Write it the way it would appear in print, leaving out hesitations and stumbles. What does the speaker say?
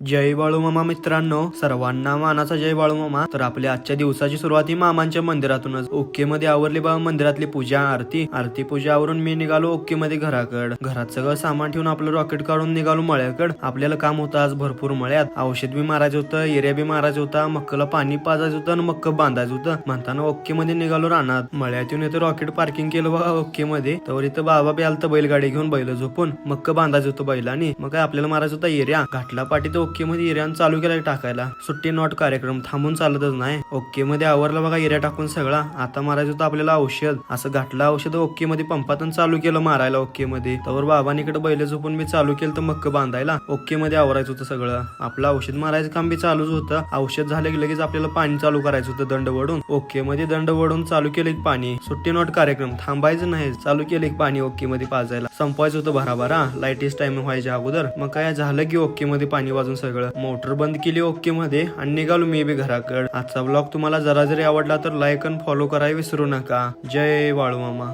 जय बाळूमामा मित्रांनो, सर्वांना मानाचा जय बाळूमामा. तर आपल्या आजच्या दिवसाची सुरुवात ही मामांच्या मंदिरातूनच. ओके मध्ये आवरली बा मंदिरातली पूजा आरती पूजा आवरून मी निघालो ओके मध्ये घरात सगळं सामान ठेवून आपलं रॉकेट काढून निघालो मळ्याकड. आपल्याला काम होतं आज भरपूर मळ्यात. औषध बी मारायचं होतं, एरिया बी मारायचं होता, मक्कला पाणी पाजायचं होतं आणि मक्क बांधायचं होतं. म्हणताना ओके मध्ये निघालो रानात. मळ्यात येऊन इथं रॉकेट पार्किंग केलं बघा ओके मध्ये. तर इथं बाबा बी आलतं बैलगाडी घेऊन, बैल झोपून मक्क बांधायचं होतं बैलानी. मग काय आपल्याला मारायचं होता एरिया. घाटला पाठी तर ओके मध्ये एरिया चालू केला टाकायला. सुट्टी नॉट कार्यक्रम थांबून चालतच नाही. ओके मध्ये आवरला बघा एरिया टाकून सगळा. आता मारायचं होतं आपल्याला औषध. असं घाटलं औषध ओके मध्ये पंपातून चालू केलं मारायला ओके मध्ये. तर बाबांकडे बैल झोपून मी चालू केलं तर मक्क बांधायला. ओके मध्ये आवरायचं होतं सगळं. आपलं औषध मारायचं काम बी चालूच होतं. औषध झालं की लगेच आपल्याला पाणी चालू करायचं होतं दंड वडून. ओके मध्ये दंड वडून चालू केलं एक पाणी. सुट्टी नॉट कार्यक्रम थांबायचं नाही. चालू केलं एक पाणी ओके मध्ये पाजायला. संपवायचं होतं भराभरा लाईटीच टाइमिंग व्हायच्या अगोदर. मग काय झालं की ओके मध्ये पाणी वाजून सगळं मोटर बंद केली ओके मध्ये आणि निघालो मी बी घराकडे. आजचा ब्लॉग तुम्हाला जरा जरी आवडला तर लाईक आणि फॉलो करायला विसरू नका. जय बाळूमामा.